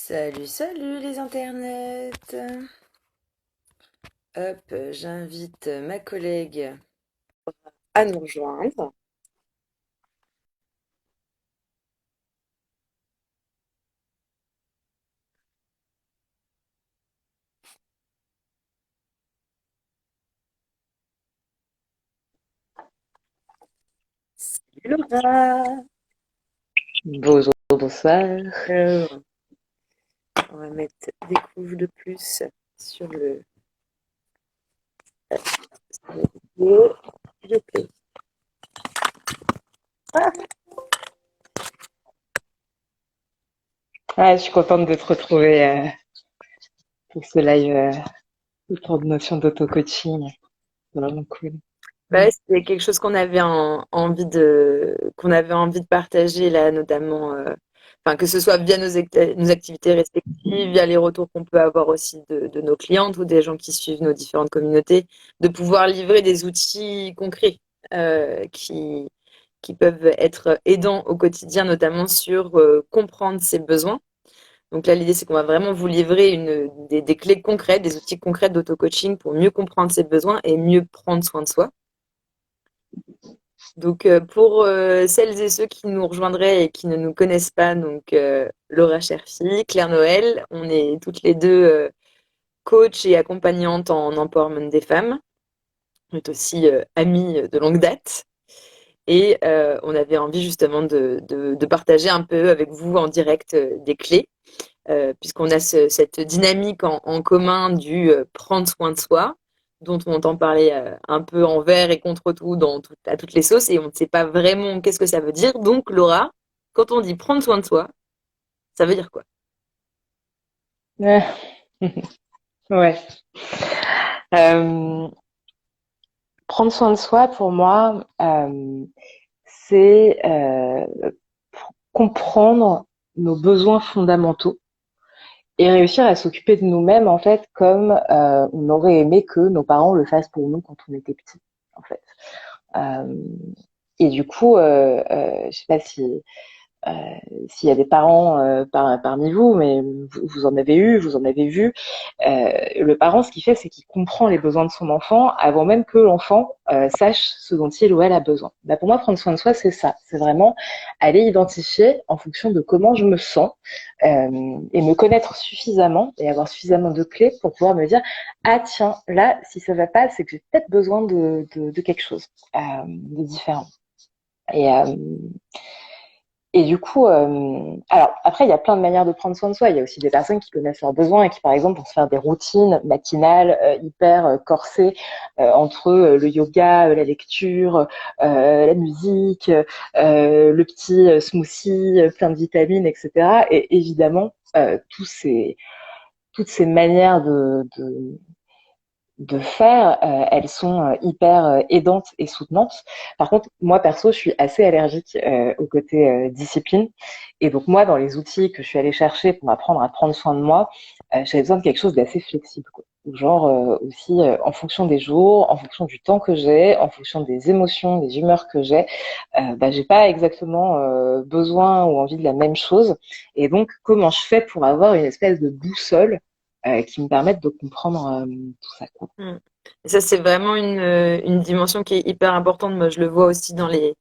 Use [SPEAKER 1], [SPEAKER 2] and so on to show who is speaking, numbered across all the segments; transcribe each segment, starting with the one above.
[SPEAKER 1] Salut, salut les internets. Hop, j'invite ma collègue à nous rejoindre. Salut Laura.
[SPEAKER 2] Bonjour, bonsoir.
[SPEAKER 1] Alors, on va mettre des couches de plus sur sur le vidéo. Je play. Ah,
[SPEAKER 2] Je suis contente de te retrouver pour ce live autour de notion d'auto-coaching. C'est vraiment cool.
[SPEAKER 1] bah ouais, c'était quelque chose qu'on avait envie de partager là, notamment, enfin, que ce soit via nos activités respectives, via les retours qu'on peut avoir aussi de nos clientes ou des gens qui suivent nos différentes communautés, de pouvoir livrer des outils concrets qui peuvent être aidants au quotidien, notamment sur comprendre ses besoins. Donc là, l'idée, c'est qu'on va vraiment vous livrer des clés concrètes, des outils concrets d'auto-coaching pour mieux comprendre ses besoins et mieux prendre soin de soi. Donc, pour celles et ceux qui nous rejoindraient et qui ne nous connaissent pas, donc Laura Cherfi, Claire Noël, on est toutes les deux coach et accompagnantes en empowerment des femmes. On est aussi amies de longue date. Et on avait envie justement de partager un peu avec vous en direct des clés, puisqu'on a cette dynamique en commun du prendre soin de soi, dont on entend parler un peu envers et contre tout, à toutes les sauces, et on ne sait pas vraiment qu'est-ce que ça veut dire. Donc, Laura, quand on dit prendre soin de soi, ça veut dire quoi?
[SPEAKER 2] Ah, ouais. Euh, Prendre soin de soi, pour moi, c'est comprendre nos besoins fondamentaux et réussir à s'occuper de nous-mêmes, en fait, comme on aurait aimé que nos parents le fassent pour nous quand on était petit, en fait. Euh, et du coup, je sais pas si Euh, s'il y a des parents parmi vous, mais vous en avez eu, vous en avez vu, le parent, ce qu'il fait, c'est qu'il comprend les besoins de son enfant avant même que l'enfant sache ce dont il ou elle a besoin. Bah, pour moi, prendre soin de soi, c'est ça. C'est vraiment aller identifier en fonction de comment je me sens et me connaître suffisamment et avoir suffisamment de clés pour pouvoir me dire, ah tiens, là, si ça va pas, c'est que j'ai peut-être besoin de quelque chose de différent. Et, et du coup, alors après, il y a plein de manières de prendre soin de soi. Il y a aussi des personnes qui connaissent leurs besoins et qui, par exemple, vont se faire des routines matinales hyper corsées entre le yoga, la lecture, la musique, le petit smoothie plein de vitamines, etc. Et évidemment, toutes ces manières de faire, elles sont hyper aidantes et soutenantes. Par contre, moi perso, je suis assez allergique au côté discipline. Et donc moi, dans les outils que je suis allée chercher pour apprendre à prendre soin de moi, j'avais besoin de quelque chose d'assez flexible, quoi. Genre aussi en fonction des jours, en fonction du temps que j'ai, en fonction des émotions, des humeurs que j'ai, bah, j'ai pas exactement besoin ou envie de la même chose. Et donc, comment je fais pour avoir une espèce de boussole qui me permette de comprendre tout ça, quoi.
[SPEAKER 1] Mm. Et ça, c'est vraiment une dimension qui est hyper importante. Moi, je le vois aussi dans les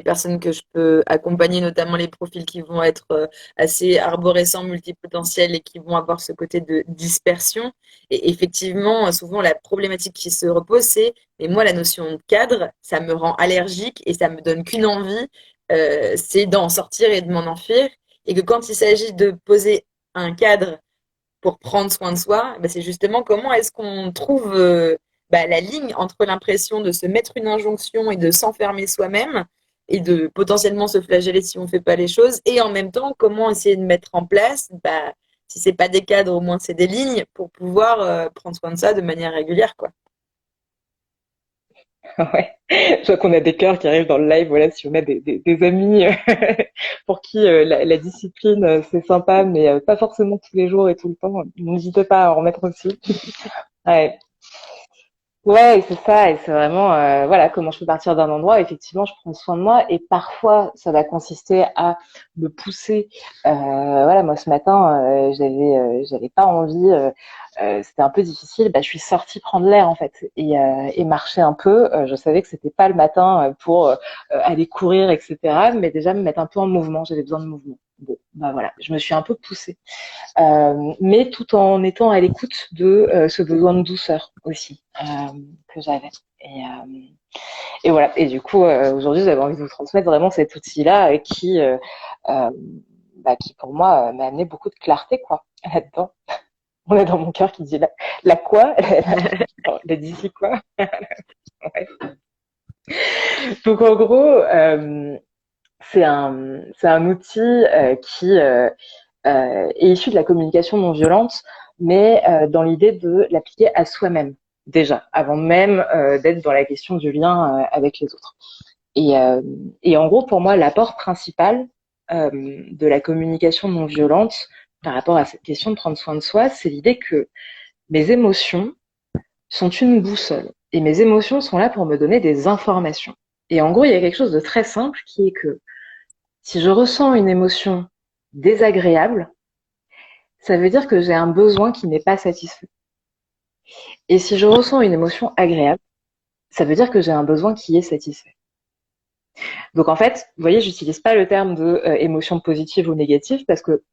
[SPEAKER 1] personnes que je peux accompagner, notamment les profils qui vont être assez arborescents, multipotentiels et qui vont avoir ce côté de dispersion. Et effectivement, souvent, la problématique qui se repose, c'est, mais moi, la notion de cadre, ça me rend allergique et ça me donne qu'une envie, c'est d'en sortir et de m'en enfuir. Et que quand il s'agit de poser un cadre pour prendre soin de soi, bah, c'est justement comment est-ce qu'on trouve bah, la ligne entre l'impression de se mettre une injonction et de s'enfermer soi-même et de potentiellement se flageller si on ne fait pas les choses, et en même temps, comment essayer de mettre en place, bah, si c'est pas des cadres, au moins c'est des lignes pour pouvoir prendre soin de ça de manière régulière, quoi.
[SPEAKER 2] Ouais. Je vois qu'on a des cœurs qui arrivent dans le live. Voilà, si on a des amis pour qui la discipline c'est sympa, mais pas forcément tous les jours et tout le temps, n'hésitez pas à en remettre aussi. Ouais. Ouais, c'est ça, et c'est vraiment, voilà, comment je peux partir d'un endroit. Effectivement, je prends soin de moi, et parfois, ça va consister à me pousser. Voilà, moi ce matin, j'avais pas envie. C'était un peu difficile. Bah, je suis sortie prendre l'air en fait, et marcher un peu. Je savais que c'était pas le matin pour aller courir, etc. Mais déjà me mettre un peu en mouvement. J'avais besoin de mouvement. Bon, bah voilà, je me suis un peu poussée. Mais tout en étant à l'écoute de ce besoin de douceur aussi que j'avais. Et voilà. Et du coup, aujourd'hui, j'avais envie de vous transmettre vraiment cet outil-là euh, qui pour moi, m'a amené beaucoup de clarté, quoi, là-dedans. On est dans mon cœur qui dit la quoi la d'ici quoi. Ouais. Donc en gros, c'est un outil qui est issu de la communication non violente, mais dans l'idée de l'appliquer à soi-même déjà, avant même d'être dans la question du lien avec les autres. Et, euh, et en gros, pour moi, l'apport principal de la communication non violente par rapport à cette question de prendre soin de soi, c'est l'idée que mes émotions sont une boussole. Et mes émotions sont là pour me donner des informations. Et en gros, il y a quelque chose de très simple qui est que si je ressens une émotion désagréable, ça veut dire que j'ai un besoin qui n'est pas satisfait. Et si je ressens une émotion agréable, ça veut dire que j'ai un besoin qui est satisfait. Donc en fait, vous voyez, j'utilise pas le terme de émotion positive ou négative parce que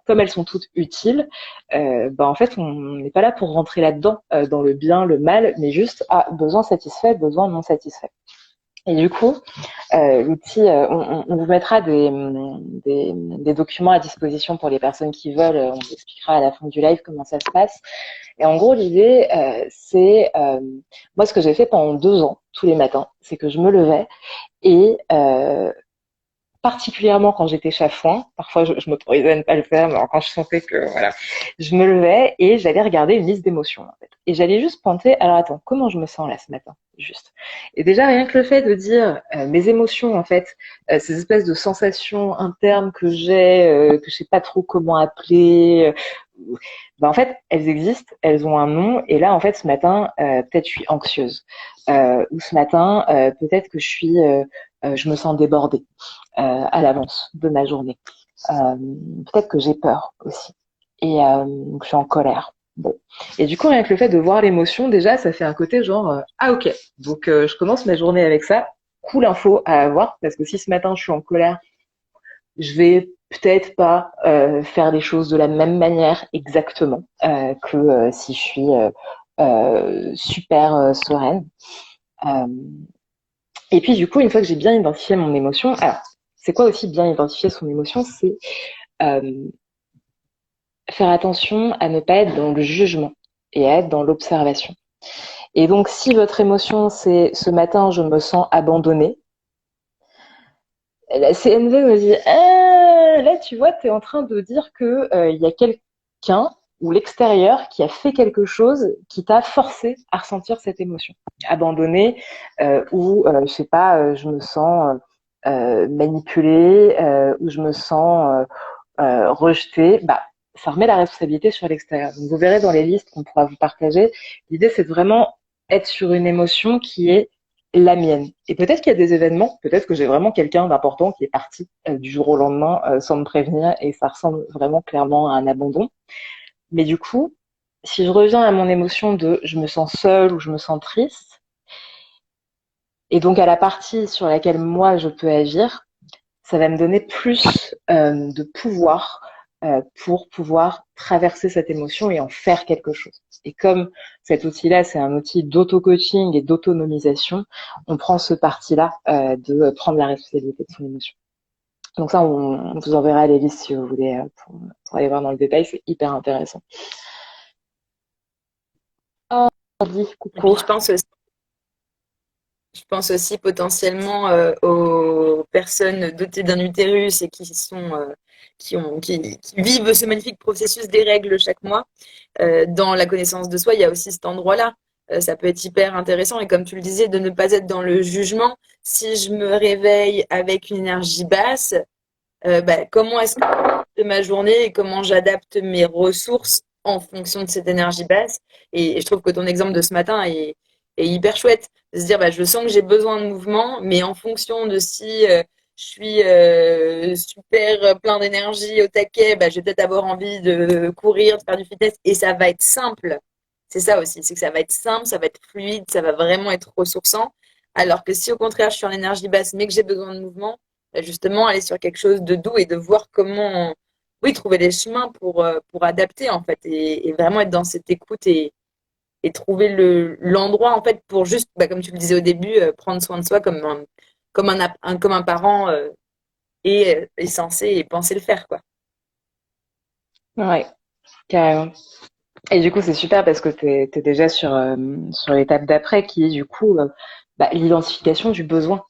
[SPEAKER 2] comme elles sont toutes utiles, en fait, on n'est pas là pour rentrer là-dedans, dans le bien, le mal, mais juste besoin satisfait, besoin non satisfait. Et du coup, l'outil, on vous mettra des documents à disposition pour les personnes qui veulent. On vous expliquera à la fin du live comment ça se passe. Et en gros, l'idée, c'est moi ce que j'ai fait pendant 2 ans, tous les matins, c'est que je me levais et particulièrement quand j'étais chafouin, parfois je m'autorisais à ne pas le faire, mais quand je sentais que voilà, je me levais et j'allais regarder une liste d'émotions en fait. Et j'allais juste pointer, alors attends, comment je me sens là ce matin, juste. Et déjà rien que le fait de dire mes émotions en fait, ces espèces de sensations internes que je sais pas trop comment appeler, en fait elles existent, elles ont un nom. Et là en fait ce matin peut-être je suis anxieuse, ou ce matin peut-être que je me sens débordée à l'avance de ma journée. Peut-être que j'ai peur aussi, et que je suis en colère. Bon. Et du coup, rien que le fait de voir l'émotion, déjà, ça fait un côté genre ah ok. Donc je commence ma journée avec ça. Cool info à avoir, parce que si ce matin je suis en colère, je vais peut-être pas faire les choses de la même manière exactement que si je suis super sereine. Euh, et puis du coup, une fois que j'ai bien identifié mon émotion, alors c'est quoi aussi bien identifier son émotion? C'est euh, faire attention à ne pas être dans le jugement et à être dans l'observation. Et donc, si votre émotion, c'est ce matin, je me sens abandonnée, la CNV me dit là, tu vois, tu es en train de dire que y a quelqu'un ou l'extérieur qui a fait quelque chose qui t'a forcé à ressentir cette émotion. Abandonnée, ou je sais pas, je me sens manipulée, ou je me sens rejetée. Bah, ça remet la responsabilité sur l'extérieur. Donc, vous verrez dans les listes qu'on pourra vous partager, l'idée c'est de vraiment être sur une émotion qui est la mienne. Et peut-être qu'il y a des événements, peut-être que j'ai vraiment quelqu'un d'important qui est parti du jour au lendemain sans me prévenir, et ça ressemble vraiment clairement à un abandon. Mais du coup, si je reviens à mon émotion de je me sens seule ou je me sens triste, et donc à la partie sur laquelle moi je peux agir, ça va me donner plus de pouvoir pour pouvoir traverser cette émotion et en faire quelque chose. Et comme cet outil-là, c'est un outil d'auto-coaching et d'autonomisation, on prend ce parti-là de prendre la responsabilité de son émotion. Donc ça, on vous enverra les listes si vous voulez pour aller voir dans le détail, c'est hyper intéressant. Oh,
[SPEAKER 1] Et puis
[SPEAKER 2] coucou.
[SPEAKER 1] je pense aussi potentiellement aux personnes dotées d'un utérus et qui vivent ce magnifique processus des règles chaque mois. Dans la connaissance de soi, il y a aussi cet endroit-là. Ça peut être hyper intéressant et comme tu le disais, de ne pas être dans le jugement. Si je me réveille avec une énergie basse, comment est-ce que de ma journée et comment j'adapte mes ressources en fonction de cette énergie basse. Et je trouve que ton exemple de ce matin est hyper chouette. De se dire, bah, je sens que j'ai besoin de mouvement, mais en fonction de si je suis super plein d'énergie au taquet, bah, je vais peut-être avoir envie de courir, de faire du fitness, et ça va être simple. C'est ça aussi, c'est que ça va être simple, ça va être fluide, ça va vraiment être ressourçant. Alors que si au contraire je suis en énergie basse, mais que j'ai besoin de mouvement, bah, justement aller sur quelque chose de doux et de voir comment, oui, trouver des chemins pour adapter en fait et vraiment être dans cette écoute et trouver l'endroit en fait pour juste, bah, comme tu le disais au début, prendre soin de soi comme un parent est censé et penser le faire quoi.
[SPEAKER 2] Ouais, carrément. Et du coup, c'est super parce que t'es déjà sur l'étape d'après qui est du coup l'identification du besoin.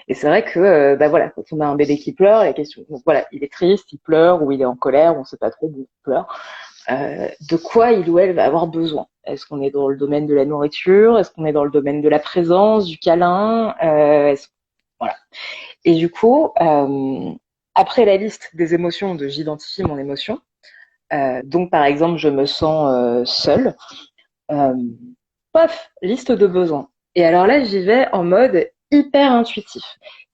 [SPEAKER 2] Et c'est vrai que bah voilà, quand on a un bébé qui pleure, la question, donc voilà, il est triste, il pleure ou il est en colère, on sait pas trop, il pleure. De quoi il ou elle va avoir besoin? Est-ce qu'on est dans le domaine de la nourriture? Est-ce qu'on est dans le domaine de la présence, du câlin? Voilà. Et du coup, après la liste des émotions, de j'identifie mon émotion. Donc par exemple, je me sens seule. Euh, Paf, liste de besoins. Et alors là, j'y vais en mode hyper intuitif.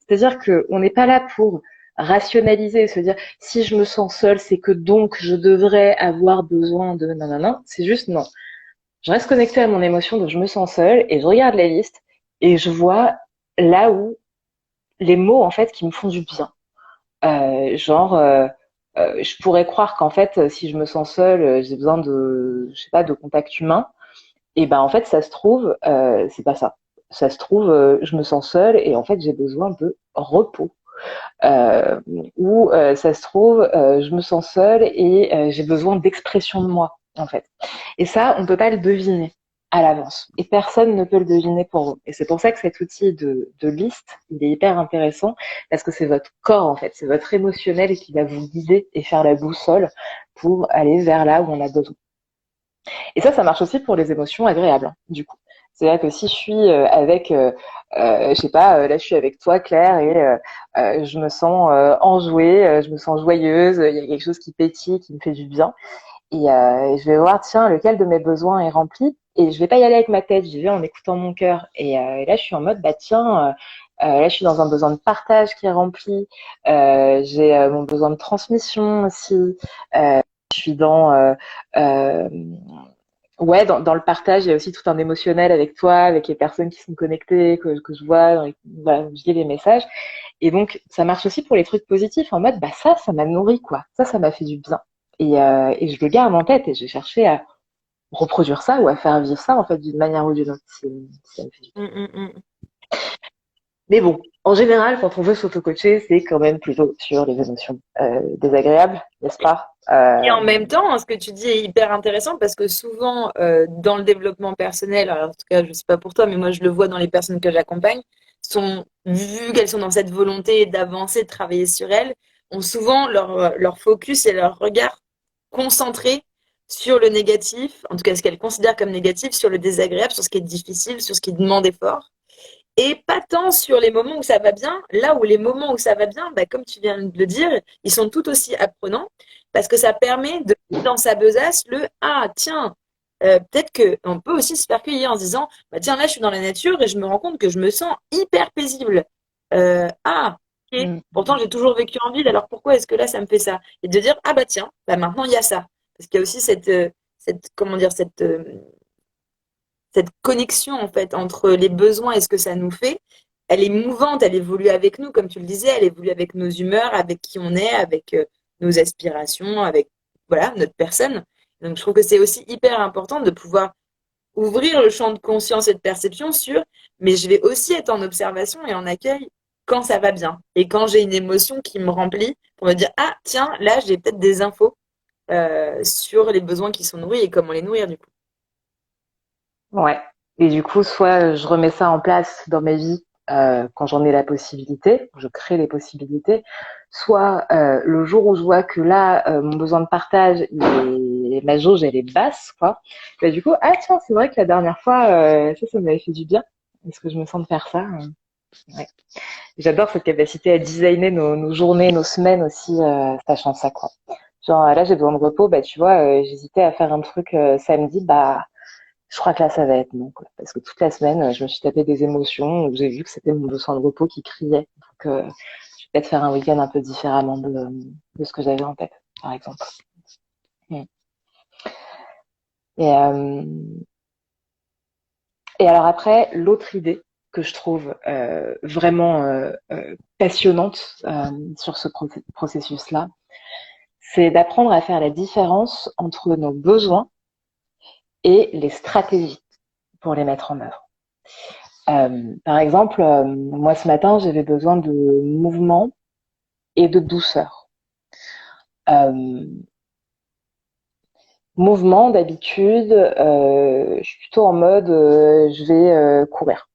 [SPEAKER 2] C'est-à-dire que on n'est pas là pour rationaliser, se dire si je me sens seule, c'est que donc je devrais avoir besoin de non non non. C'est juste non. Je reste connectée à mon émotion, donc je me sens seule et je regarde la liste et je vois là où les mots en fait qui me font du bien. Genre, je pourrais croire qu'en fait, si je me sens seule, j'ai besoin de, je sais pas, de contact humain. Et ben en fait, ça se trouve, c'est pas ça. Ça se trouve, je me sens seule et en fait, j'ai besoin de repos. Euh, ou ça se trouve, je me sens seule et j'ai besoin d'expression de moi, en fait. Et ça, on peut pas le deviner à l'avance. Et personne ne peut le deviner pour vous. Et c'est pour ça que cet outil de liste, il est hyper intéressant parce que c'est votre corps, en fait. C'est votre émotionnel qui va vous guider et faire la boussole pour aller vers là où on a besoin. Et ça marche aussi pour les émotions agréables, hein, du coup. C'est-à-dire que si je suis avec, je sais pas, là je suis avec toi Claire et je me sens enjouée, je me sens joyeuse, il y a quelque chose qui pétille, qui me fait du bien. Et je vais voir, tiens, lequel de mes besoins est rempli. Et je vais pas y aller avec ma tête, j'y vais en écoutant mon cœur. Et là je suis en mode, bah tiens, là je suis dans un besoin de partage qui est rempli. J'ai mon besoin de transmission aussi. Je suis dans euh, ouais, dans le partage, il y a aussi tout un émotionnel avec toi, avec les personnes qui sont connectées, que je vois, voilà, je lis les messages. Et donc, ça marche aussi pour les trucs positifs, en mode, bah ça m'a nourri, quoi. Ça m'a fait du bien. Et je le garde en tête et je vais chercher à reproduire ça ou à faire vivre ça, en fait, d'une manière ou d'une autre, si ça me fait du bien.
[SPEAKER 1] Mm, mm, mm.
[SPEAKER 2] Mais bon, en général, quand on veut s'auto-coacher, c'est quand même plutôt sur les émotions désagréables, n'est-ce pas?
[SPEAKER 1] Et en même temps, ce que tu dis est hyper intéressant parce que souvent, dans le développement personnel, alors en tout cas, je sais pas pour toi, mais moi je le vois dans les personnes que j'accompagne, sont, vu qu'elles sont dans cette volonté d'avancer, de travailler sur elles, ont souvent leur focus et leur regard concentré sur le négatif, en tout cas ce qu'elles considèrent comme négatif, sur le désagréable, sur ce qui est difficile, sur ce qui demande effort. Et pas tant sur les moments où ça va bien, là où les moments où ça va bien, bah, comme tu viens de le dire, ils sont tout aussi apprenants parce que ça permet de mettre dans sa besace le ah tiens, peut-être que on peut aussi se faire cueillir en se disant bah tiens là je suis dans la nature et je me rends compte que je me sens hyper paisible. Ah ok,
[SPEAKER 2] Mm.
[SPEAKER 1] pourtant j'ai toujours vécu en ville, alors pourquoi est-ce que là ça me fait ça? Et de dire ah bah tiens, bah maintenant il y a ça parce qu'il y a aussi cette comment dire cette connexion en fait entre les besoins et ce que ça nous fait, elle est mouvante, elle évolue avec nous, comme tu le disais, elle évolue avec nos humeurs, avec qui on est, avec nos aspirations, avec voilà notre personne. Donc je trouve que c'est aussi hyper important de pouvoir ouvrir le champ de conscience et de perception sur, mais je vais aussi être en observation et en accueil quand ça va bien et quand j'ai une émotion qui me remplit pour me dire ah tiens là j'ai peut-être des infos sur les besoins qui sont nourris et comment les nourrir du coup.
[SPEAKER 2] Ouais. Et du coup, soit je remets ça en place dans ma vie quand j'en ai la possibilité, je crée les possibilités, soit le jour où je vois que là, mon besoin de partage, ma jauge, elle est basse, quoi. Bah, du coup, ah tiens, c'est vrai que la dernière fois, ça m'avait fait du bien. Est-ce que je me sens de faire ça? Ouais. J'adore cette capacité à designer nos journées, nos semaines aussi, sachant ça, quoi. Genre là, j'ai besoin de repos, bah tu vois, j'hésitais à faire un truc samedi, bah Je crois que là, ça va être non, quoi. Parce que toute la semaine, je me suis tapé des émotions où j'ai vu que c'était mon besoin de repos qui criait. Donc, je vais peut-être faire un week-end un peu différemment de ce que j'avais en tête, par exemple. Mm. Et, euh, et alors après, l'autre idée que je trouve vraiment passionnante sur ce processus-là, c'est d'apprendre à faire la différence entre nos besoins et les stratégies pour les mettre en œuvre. Par exemple, moi ce matin, j'avais besoin de mouvement et de douceur. Euh, Mouvement, d'habitude, je suis plutôt en mode je vais courir.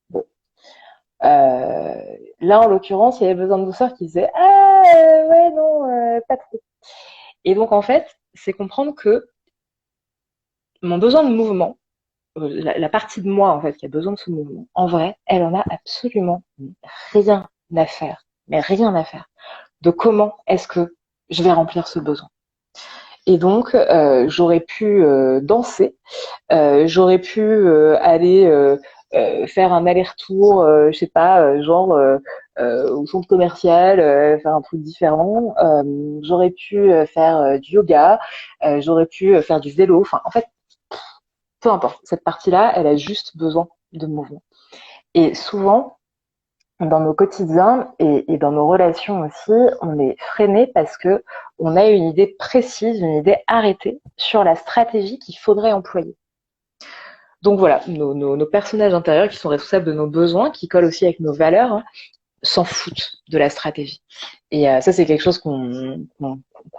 [SPEAKER 2] Bon. Euh, Là, en l'occurrence, il y avait besoin de douceur qui disait ah ouais non pas trop. Et donc en fait, c'est comprendre que mon besoin de mouvement, la partie de moi en fait qui a besoin de ce mouvement, en vrai, elle en a absolument rien à faire, mais rien à faire de comment est-ce que je vais remplir ce besoin. Et donc, j'aurais pu danser, j'aurais pu aller faire un aller-retour, je sais pas, genre au centre commercial, faire un truc différent. J'aurais pu faire du yoga, j'aurais pu faire du vélo. Enfin, en fait, peu importe. Cette partie-là, elle a juste besoin de mouvement. Et souvent, dans nos quotidiens et dans nos relations aussi, on est freiné parce que on a une idée précise, une idée arrêtée sur la stratégie qu'il faudrait employer. Donc voilà, nos personnages intérieurs qui sont responsables de nos besoins, qui collent aussi avec nos valeurs, hein, s'en foutent de la stratégie. Et ça, c'est quelque chose qu'on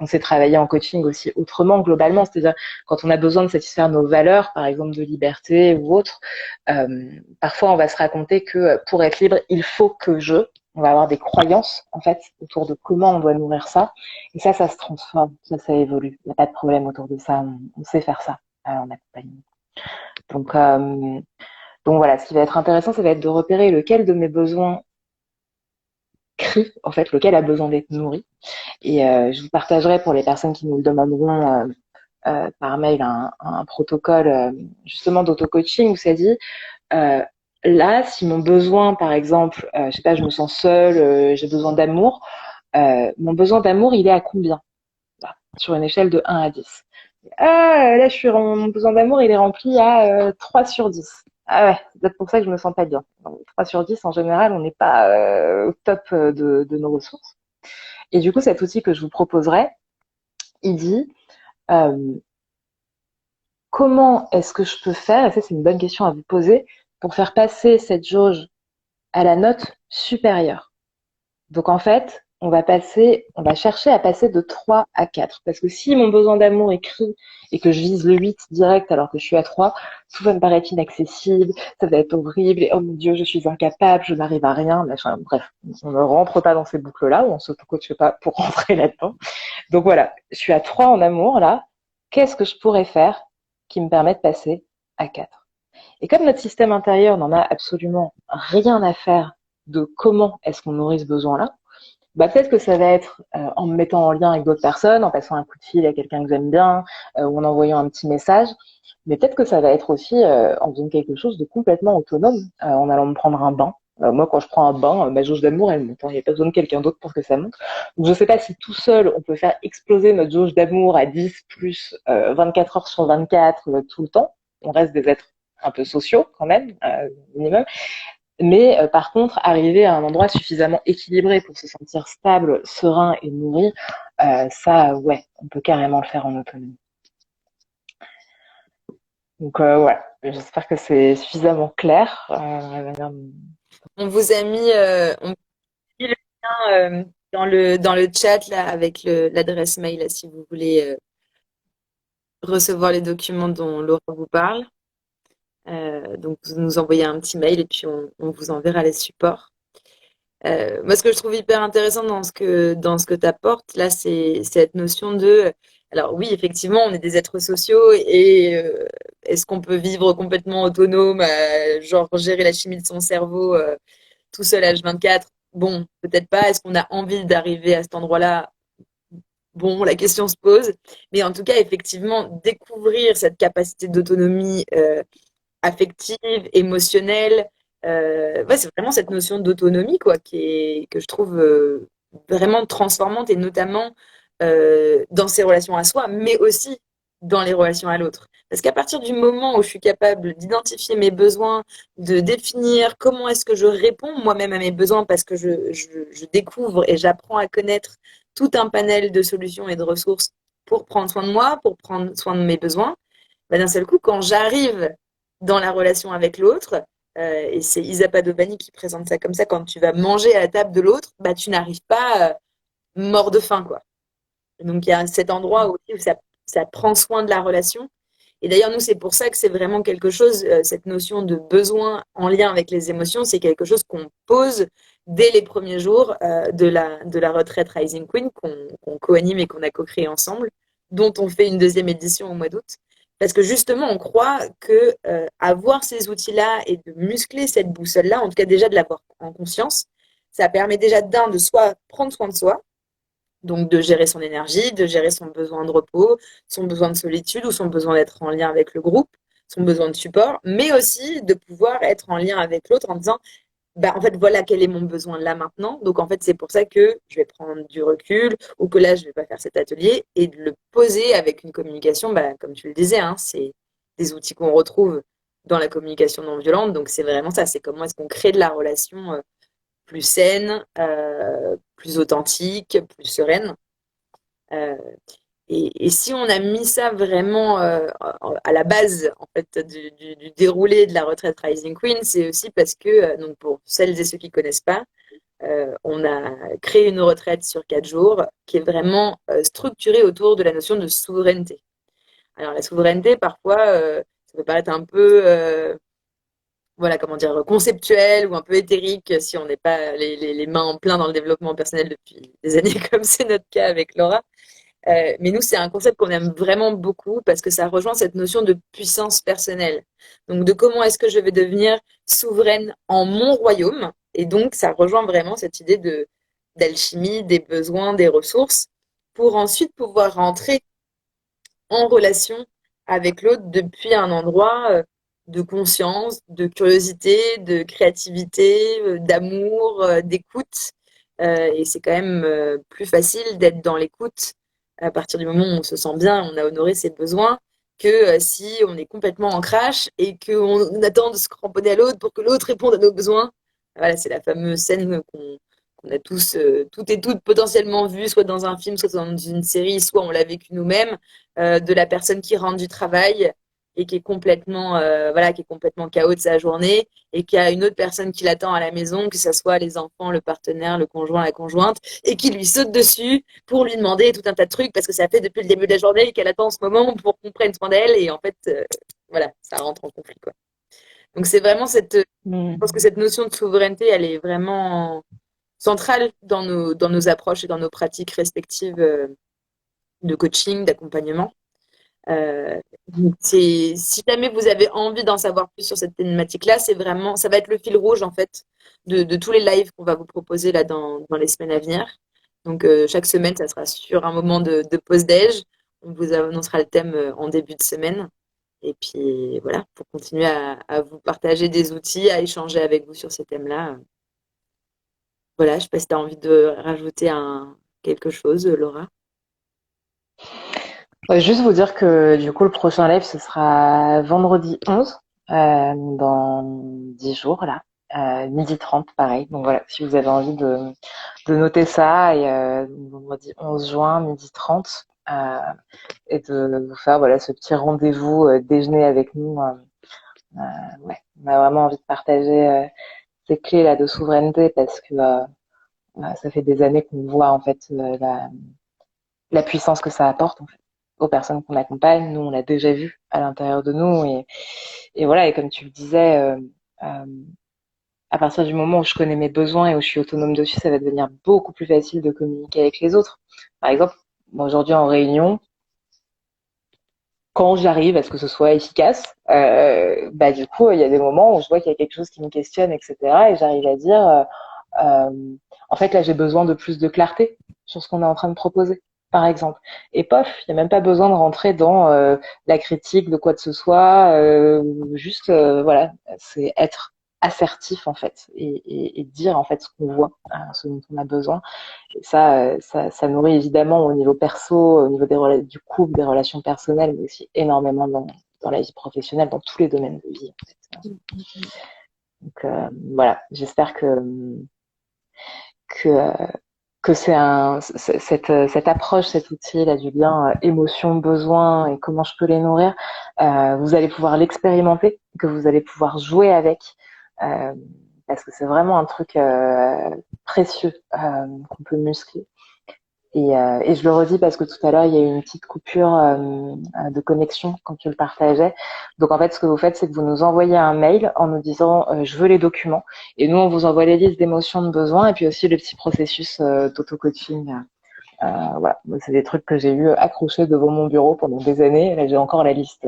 [SPEAKER 2] sait travailler en coaching aussi autrement, globalement. C'est-à-dire, quand on a besoin de satisfaire nos valeurs, par exemple de liberté ou autre, parfois on va se raconter que pour être libre, il faut que on va avoir des croyances, en fait, autour de comment on doit nourrir ça. Et ça se transforme, ça évolue. Il n'y a pas de problème autour de ça. On sait faire ça en accompagnement. Donc, donc voilà, ce qui va être intéressant, ça va être de repérer lequel de mes besoins crie, en fait, lequel a besoin d'être nourri. Et je vous partagerai pour les personnes qui nous le demanderont par mail un protocole justement d'auto-coaching où ça dit là, si mon besoin, par exemple, je sais pas, je me sens seule, j'ai besoin d'amour, mon besoin d'amour, il est à combien là, sur une échelle de 1 à 10. Ah, là, mon besoin d'amour, il est rempli à 3 sur 10. Ah ouais, c'est peut-être pour ça que je me sens pas bien. Donc, 3 sur 10, en général, on n'est pas au top de nos ressources. Et du coup, cet outil que je vous proposerai, il dit euh, comment est-ce que je peux faire, et ça c'est une bonne question à vous poser, pour faire passer cette jauge à la note supérieure. Donc en fait, on va chercher à passer de 3 à 4. Parce que si mon besoin d'amour est crie et que je vise le 8 direct alors que je suis à 3, tout va me paraître inaccessible, ça va être horrible, et oh mon Dieu, je suis incapable, je n'arrive à rien, machin. Bref, on ne rentre pas dans ces boucles-là, ou on s'auto-coache pas pour rentrer là-dedans. Donc voilà, je suis à 3 en amour là. Qu'est-ce que je pourrais faire qui me permet de passer à 4? Et comme notre système intérieur n'en a absolument rien à faire de comment est-ce qu'on nourrit ce besoin-là, bah peut-être que ça va être en me mettant en lien avec d'autres personnes, en passant un coup de fil à quelqu'un que j'aime bien, ou en envoyant un petit message. Mais peut-être que ça va être aussi en faisant quelque chose de complètement autonome, en allant me prendre un bain. Moi, quand je prends un bain, ma jauge d'amour, elle monte. Il n'y a pas besoin de quelqu'un d'autre pour que ça monte. Donc, je ne sais pas si tout seul, on peut faire exploser notre jauge d'amour à 10 plus 24 heures sur 24 tout le temps. On reste des êtres un peu sociaux quand même, minimum. Mais par contre, arriver à un endroit suffisamment équilibré pour se sentir stable, serein et nourri, ça, ouais, on peut carrément le faire en autonomie. Donc voilà, j'espère que c'est suffisamment clair.
[SPEAKER 1] On vous a mis, on vous a mis le lien dans le chat là avec l'adresse mail là, si vous voulez recevoir les documents dont Laura vous parle. Donc vous nous envoyez un petit mail et puis on vous enverra les supports. Moi, ce que je trouve hyper intéressant dans ce que tu apportes, là, c'est cette notion de. Alors, oui, effectivement, on est des êtres sociaux et est-ce qu'on peut vivre complètement autonome, genre gérer la chimie de son cerveau tout seul à H24? Bon, peut-être pas. Est-ce qu'on a envie d'arriver à cet endroit-là? bon, la question se pose. Mais en tout cas, effectivement, découvrir cette capacité d'autonomie affective, émotionnelle, ouais, c'est vraiment cette notion d'autonomie, quoi, que je trouve vraiment transformante et notamment dans ses relations à soi, mais aussi dans les relations à l'autre. Parce qu'à partir du moment où je suis capable d'identifier mes besoins, de définir comment est-ce que je réponds moi-même à mes besoins, parce que je découvre et j'apprends à connaître tout un panel de solutions et de ressources pour prendre soin de moi, pour prendre soin de mes besoins, bah, d'un seul coup, quand j'arrive dans la relation avec l'autre, et c'est Isa Padovani qui présente ça comme ça, quand tu vas manger à la table de l'autre, bah, tu n'arrives pas mort de faim, quoi. Donc il y a cet endroit aussi où ça prend soin de la relation. Et d'ailleurs, nous, c'est pour ça que c'est vraiment quelque chose, cette notion de besoin en lien avec les émotions, c'est quelque chose qu'on pose dès les premiers jours de la retraite Rising Queen, qu'on co-anime et qu'on a co-créé ensemble, dont on fait une deuxième édition au mois d'août. Parce que justement, on croit que avoir ces outils-là et de muscler cette boussole-là, en tout cas déjà de l'avoir en conscience, ça permet déjà d'un, de soi prendre soin de soi, donc de gérer son énergie, de gérer son besoin de repos, son besoin de solitude ou son besoin d'être en lien avec le groupe, son besoin de support, mais aussi de pouvoir être en lien avec l'autre en disant, bah, en fait, voilà quel est mon besoin là maintenant. Donc, en fait, c'est pour ça que je vais prendre du recul ou que là, je vais pas faire cet atelier et de le poser avec une communication, bah, comme tu le disais, hein, c'est des outils qu'on retrouve dans la communication non violente. Donc, c'est vraiment ça. C'est comment est-ce qu'on crée de la relation plus saine, plus authentique, plus sereine. Euh, et si on a mis ça vraiment à la base en fait du déroulé de la retraite Rising Queen, c'est aussi parce que donc pour celles et ceux qui connaissent pas, on a créé une retraite sur 4 jours qui est vraiment structurée autour de la notion de souveraineté. Alors la souveraineté, parfois, ça peut paraître un peu voilà, comment dire, conceptuel ou un peu éthérique si on n'est pas les mains en plein dans le développement personnel depuis des années, comme c'est notre cas avec Laura. Mais nous, c'est un concept qu'on aime vraiment beaucoup parce que ça rejoint cette notion de puissance personnelle. Donc, de comment est-ce que je vais devenir souveraine en mon royaume. Et donc, ça rejoint vraiment cette idée de d'alchimie, des besoins, des ressources, pour ensuite pouvoir rentrer en relation avec l'autre depuis un endroit de conscience, de curiosité, de créativité, d'amour, d'écoute. Et c'est quand même plus facile d'être dans l'écoute à partir du moment où on se sent bien, on a honoré ses besoins, que si on est complètement en crash et qu'on attend de se cramponner à l'autre pour que l'autre réponde à nos besoins. Voilà, c'est la fameuse scène qu'on a tous, toutes et toutes potentiellement vue, soit dans un film, soit dans une série, soit on l'a vécu nous-mêmes, de la personne qui rentre du travail et qui est complètement, voilà, qui est complètement KO de sa journée et qui a une autre personne qui l'attend à la maison, que ce soit les enfants, le partenaire, le conjoint, la conjointe, et qui lui saute dessus pour lui demander tout un tas de trucs parce que ça fait depuis le début de la journée qu'elle attend ce moment pour qu'on prenne soin d'elle et en fait, voilà, ça rentre en conflit, quoi. Donc c'est vraiment je pense que
[SPEAKER 2] Mm.
[SPEAKER 1] cette notion de souveraineté, elle est vraiment centrale dans nos approches et dans nos pratiques respectives de coaching, d'accompagnement. Si jamais vous avez envie d'en savoir plus sur cette thématique-là, c'est vraiment, ça va être le fil rouge en fait de tous les lives qu'on va vous proposer là dans les semaines à venir. Donc chaque semaine, ça sera sur un moment de pause déj. On vous annoncera le thème en début de semaine. Et puis voilà, pour continuer à vous partager des outils, à échanger avec vous sur ces thèmes-là. Voilà, je ne sais pas si tu as envie de rajouter quelque chose, Laura.
[SPEAKER 2] Juste vous dire que du coup, le prochain live, ce sera vendredi 11, dans 10 jours, là, 12h30, pareil. Donc voilà, si vous avez envie de noter ça, et vendredi 11 juin, 12h30, et de vous faire voilà, ce petit rendez-vous déjeuner avec nous. Ouais, on a vraiment envie de partager ces clés là de souveraineté parce que ça fait des années qu'on voit en fait la puissance que ça apporte en fait aux personnes qu'on accompagne. Nous, on l'a déjà vu à l'intérieur de nous et voilà. Et comme tu le disais, euh, à partir du moment où je connais mes besoins et où je suis autonome dessus, ça va devenir beaucoup plus facile de communiquer avec les autres. Par exemple, moi, aujourd'hui en réunion, quand j'arrive à ce que ce soit efficace, bah du coup, il y a des moments où je vois qu'il y a quelque chose qui me questionne, etc. Et j'arrive à dire, en fait, là, j'ai besoin de plus de clarté sur ce qu'on est en train de proposer. par exemple. Et pof, il n'y a même pas besoin de rentrer dans la critique de quoi que ce soit. Juste, voilà, c'est être assertif en fait et dire en fait ce qu'on voit, ce dont on a besoin. Et ça nourrit évidemment au niveau perso, au niveau du couple, des relations personnelles, mais aussi énormément dans la vie professionnelle, dans tous les domaines de vie. En fait. Donc voilà, j'espère que que cette approche, cet outil là du lien émotion, besoin et comment je peux les nourrir, vous allez pouvoir l'expérimenter, que vous allez pouvoir jouer avec, euh, parce que c'est vraiment un truc précieux qu'on peut muscler. Et je le redis parce que tout à l'heure, il y a eu une petite coupure de connexion quand tu le partageais. Donc en fait, ce que vous faites, c'est que vous nous envoyez un mail en nous disant je veux les documents. Et nous, on vous envoie les listes d'émotions, de besoins et puis aussi le petit processus d'auto-coaching. Voilà, donc, c'est des trucs que j'ai eu accrochés devant mon bureau pendant des années. Et là, j'ai encore la liste.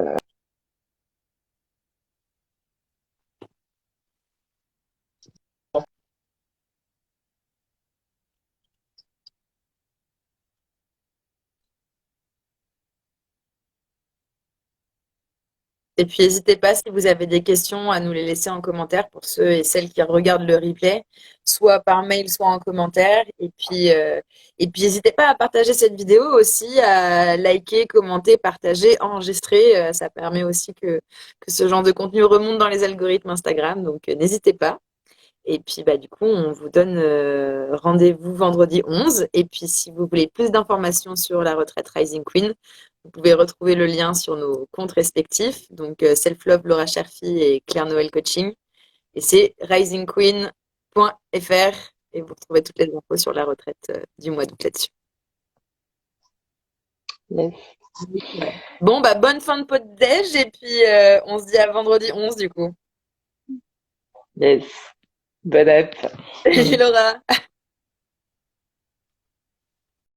[SPEAKER 1] Et puis, n'hésitez pas si vous avez des questions à nous les laisser en commentaire pour ceux et celles qui regardent le replay, soit par mail, soit en commentaire. Et puis, n'hésitez pas à partager cette vidéo aussi, à liker, commenter, partager, enregistrer. Ça permet aussi que ce genre de contenu remonte dans les algorithmes Instagram. Donc, n'hésitez pas. Et puis, bah, du coup, on vous donne rendez-vous vendredi 11. Et puis, si vous voulez plus d'informations sur la retraite Rising Queen, vous pouvez retrouver le lien sur nos comptes respectifs. Donc, Self-Love, Laura Sherfy et Claire Noël Coaching. Et c'est risingqueen.fr. Et vous retrouvez toutes les infos sur la retraite du mois d'août là-dessus.
[SPEAKER 2] Yes.
[SPEAKER 1] Ouais. Bon, bah, bonne fin de pot de déj. Et puis, on se dit à vendredi 11 du coup.
[SPEAKER 2] Yes. Bonne app.
[SPEAKER 1] Salut Laura.